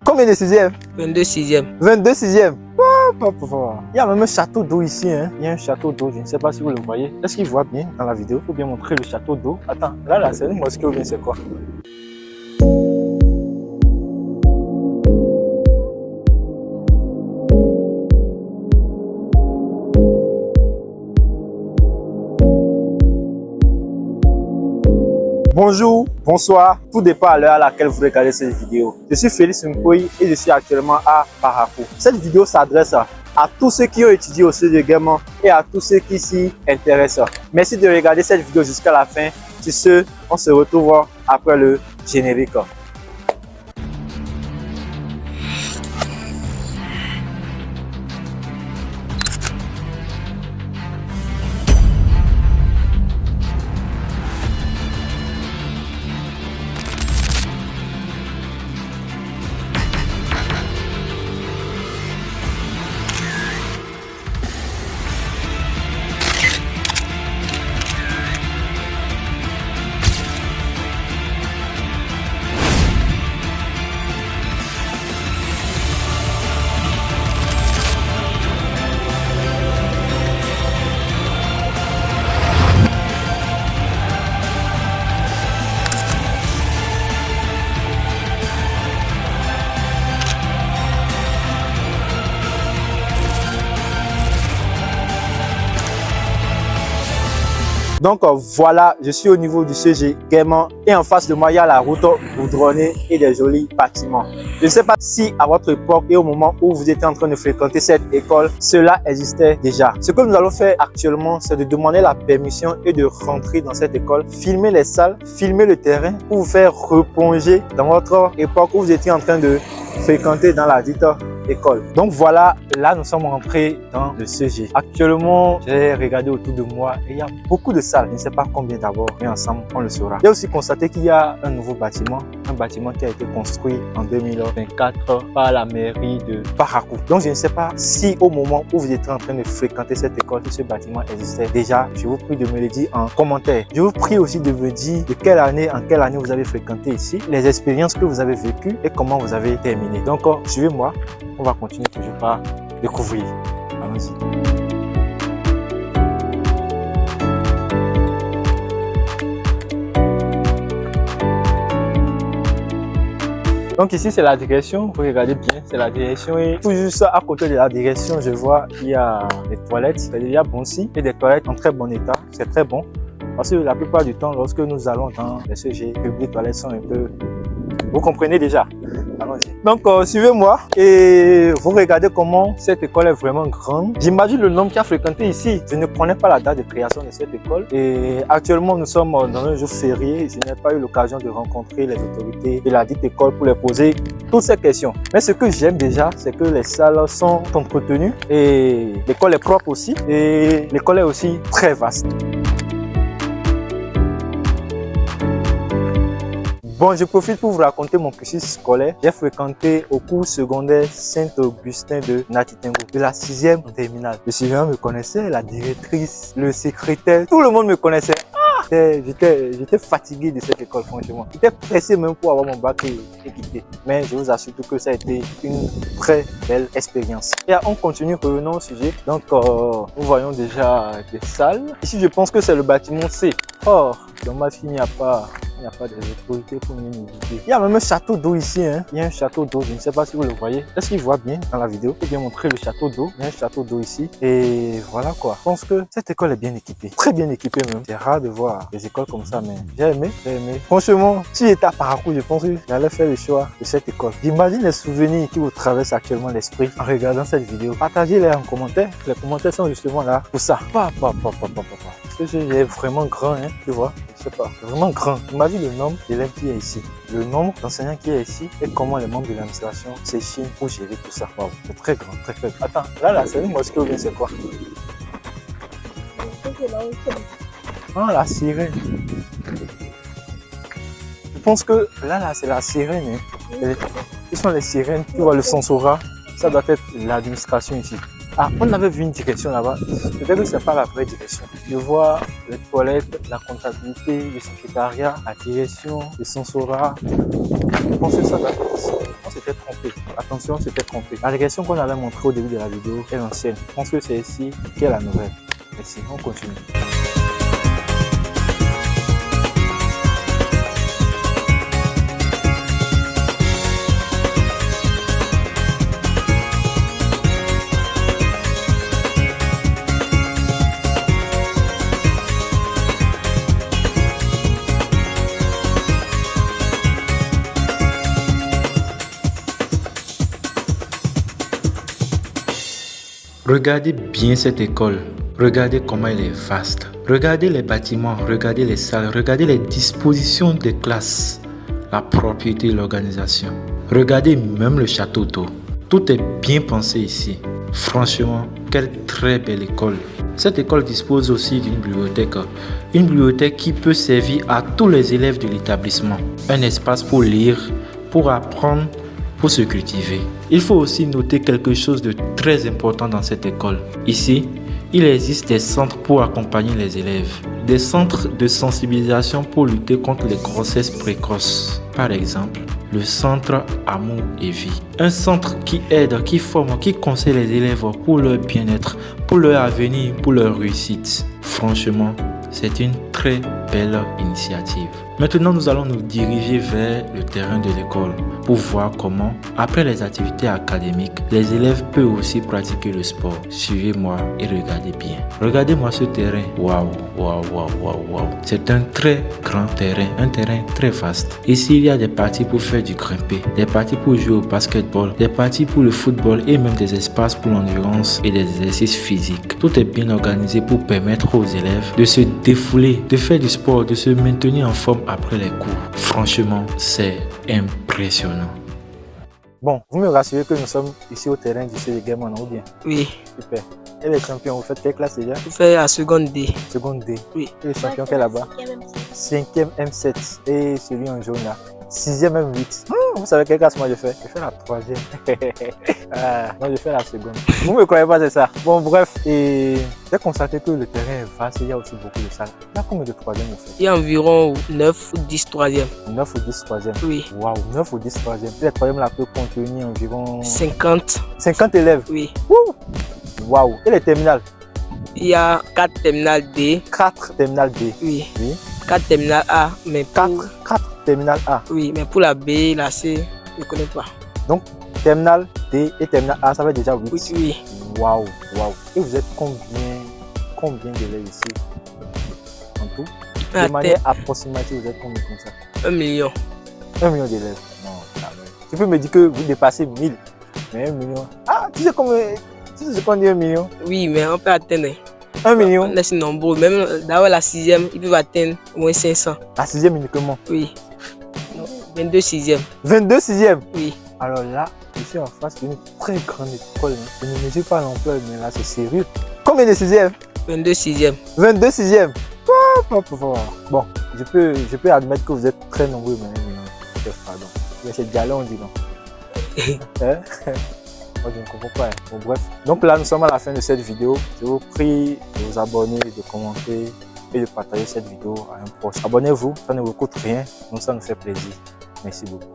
Combien de sixième? 22 sixième. 22 sixième. Il y a même un château d'eau ici. Hein. Il y a un château d'eau. Je ne sais pas si vous le voyez. Est-ce qu'il voit bien dans la vidéo? Il faut bien montrer le château d'eau. Attends, là, c'est une mosquée ou bien c'est quoi? Bonjour, bonsoir, tout dépend à l'heure à laquelle vous regardez cette vidéo. Je suis Félix Mpoyi et je suis actuellement à Parakou. Cette vidéo s'adresse à tous ceux qui ont étudié au CEG de Guémant et à tous ceux qui s'y intéressent. Merci de regarder cette vidéo jusqu'à la fin. Sur ce, on se retrouve après le générique. Donc voilà, je suis au niveau du CEG Guémant et en face de moi, il y a la route goudronnée et des jolis bâtiments. Je ne sais pas si à votre époque et au moment où vous étiez en train de fréquenter cette école, cela existait déjà. Ce que nous allons faire actuellement, c'est de demander la permission et de rentrer dans cette école, filmer les salles, filmer le terrain pour vous faire replonger dans votre époque où vous étiez en train de fréquenter dans la dite école. Donc voilà, là nous sommes rentrés dans le CEG. Actuellement, j'ai regardé autour de moi et il y a beaucoup de salles. Je ne sais pas combien d'abord, mais ensemble on le saura. J'ai aussi constaté qu'il y a un nouveau bâtiment, un bâtiment qui a été construit en 2024 par la mairie de Parakou. Donc je ne sais pas si au moment où vous étiez en train de fréquenter cette école, si ce bâtiment existait déjà. Je vous prie de me le dire en commentaire. Je vous prie aussi de me dire de en quelle année vous avez fréquenté ici, les expériences que vous avez vécues et comment vous avez terminé. Donc suivez-moi. On va continuer toujours par découvrir. Allons-y. Donc ici c'est la direction, vous regardez bien, c'est la direction et tout juste à côté de la direction, je vois il y a des toilettes, c'est-à-dire bon si, et des toilettes en très bon état, c'est très bon. Parce que la plupart du temps, lorsque nous allons dans les CEG, les toilettes sont un peu... Vous comprenez déjà. Allons-y. Donc, suivez-moi et vous regardez comment cette école est vraiment grande. J'imagine le nombre qui a fréquenté ici. Je ne connais pas la date de création de cette école. Et actuellement, nous sommes dans un jour férié. Je n'ai pas eu l'occasion de rencontrer les autorités de la dite école pour les poser toutes ces questions. Mais ce que j'aime déjà, c'est que les salles sont entretenues et l'école est propre aussi. Et l'école est aussi très vaste. Bon, je profite pour vous raconter mon cursus scolaire. J'ai fréquenté au cours secondaire Saint-Augustin de Natitengo, de la 6e terminale. Le surveillant me connaissait, la directrice, le secrétaire, tout le monde me connaissait. J'étais fatigué de cette école, franchement. J'étais pressé même pour avoir mon bac et quitter. Mais je vous assure que ça a été une très belle expérience. Et on continue, revenons au sujet. Donc, nous voyons déjà des salles. Ici, je pense que c'est le bâtiment C. Or, dommage qu'il n'y a pas des autorités pour venir nous visiter. Il y a même un château d'eau ici. Hein. Il y a un château d'eau, je ne sais pas si vous le voyez. Est-ce qu'il voit bien dans la vidéo? Je vais bien montrer le château d'eau. Il y a un château d'eau ici. Et voilà quoi. Je pense que cette école est bien équipée. Très bien équipée même. C'est rare de voir des écoles comme ça, mais j'ai aimé. Franchement, si j'étais à Parakou, je pense que j'allais faire le choix de cette école. J'imagine les souvenirs qui vous traversent actuellement l'esprit en regardant cette vidéo. Partagez-les en commentaire. Les commentaires sont justement là pour ça. J'ai vraiment grand, hein, tu vois. Je sais pas, vraiment grand. Imagine le nombre d'élèves qui est ici, le nombre d'enseignants qui est ici et comment les membres de l'administration s'échinent pour gérer tout ça. Wow, c'est très grand, très faible. Attends, là, c'est une mosquée ou bien c'est quoi? Ah, la sirène. Je pense que là, c'est la sirène. Hein. Ce sont les sirènes. Tu vois le Sansora. Ça doit être l'administration ici. Ah, on avait vu une direction là-bas. Peut-être que ce n'est pas la vraie direction. Je vois les toilettes, la comptabilité, le secrétariat, la direction, le Sansora. Je pense que ça doit être ici. s'était trompé. Attention, on s'était trompé. La régression qu'on avait montrée au début de la vidéo est l'ancienne. Je pense que c'est ici qui est la nouvelle. Merci, on continue. Regardez bien cette école, regardez comment elle est vaste, regardez les bâtiments, regardez les salles, regardez les dispositions des classes, la propriété et l'organisation. Regardez même le château d'eau. Tout est bien pensé ici. Franchement, quelle très belle école. Cette école dispose aussi d'une bibliothèque qui peut servir à tous les élèves de l'établissement. Un espace pour lire, pour apprendre, pour se cultiver. Il faut aussi noter quelque chose de très important dans cette école. Ici, il existe des centres pour accompagner les élèves, des centres de sensibilisation pour lutter contre les grossesses précoces. Par exemple, le centre Amour et Vie. Un centre qui aide, qui forme, qui conseille les élèves pour leur bien-être, pour leur avenir, pour leur réussite. Franchement, c'est une très belle initiative. Maintenant, nous allons nous diriger vers le terrain de l'école pour voir comment, après les activités académiques, les élèves peuvent aussi pratiquer le sport. Suivez-moi et regardez bien. Regardez-moi ce terrain. Waouh, waouh, waouh, waouh, waouh. C'est un très grand terrain, un terrain très vaste. Ici, il y a des parties pour faire du grimpé, des parties pour jouer au basketball, des parties pour le football et même des espaces pour l'endurance et des exercices physiques. Tout est bien organisé pour permettre aux élèves de se défouler, de faire du sport, de se maintenir en forme après les cours. Franchement, c'est impressionnant. Bon, vous me rassurez que nous sommes ici au terrain du CG Game ou bien? Oui. Super. Et les champions, vous faites quelle classe déjà? Je fais la seconde D. Seconde D. Oui. Et les champions qui est là-bas? 5e M7. Et celui en jaune là? 6e M8. Vous savez quelle classe moi je fais? Je fais la 3e. Moi je fais la seconde. Vous me croyez pas, c'est ça? Bon bref, et j'ai constaté que le terrain est vaste, il y a aussi beaucoup de salles. Il y a combien de 3e vous faites? Il y a environ 9 ou 10 3e. 9 ou 10 3e? Oui. Waouh, 9 ou 10 3e. Et les 3e là peut contenir environ 50. 50 élèves? Oui. Waouh. Et les terminales? Il y a 4 terminales D. 4 terminales D. Oui. Oui. 4 terminales A. Mais pour... 4 terminales A. Oui, mais pour la B, la C, je ne connais pas. Donc, terminal D et terminal A, ça fait déjà 8. Oui, oui. Waouh, waouh. Et vous êtes combien d'élèves ici en tout? De manière approximative, vous êtes combien comme ça? 1 million. 1 million d'élèves? Non, quand même. Tu peux me dire que vous dépassez 1000, mais 1 million. Ah, tu sais qu'on dit 1 million? Oui, mais on peut atteindre. 1 million? On est si nombreux. Même d'ailleurs la 6e, ils peuvent atteindre au moins 500. La 6e uniquement? Oui. 22 6e. 22 6e? Oui. Alors là, je suis en face d'une très grande école. Je ne mesure pas l'ampleur, mais là c'est sérieux. Combien de 6e? 22 6e. 22 6e? Bon, je peux admettre que vous êtes très nombreux, mais non, pardon. Mais c'est déjà là, on dit non. Hein? Moi, je ne comprends pas. Bon, bref. Donc là, nous sommes à la fin de cette vidéo. Je vous prie de vous abonner, de commenter et de partager cette vidéo à un proche. Abonnez-vous, ça ne vous coûte rien, donc ça nous fait plaisir. Merci beaucoup.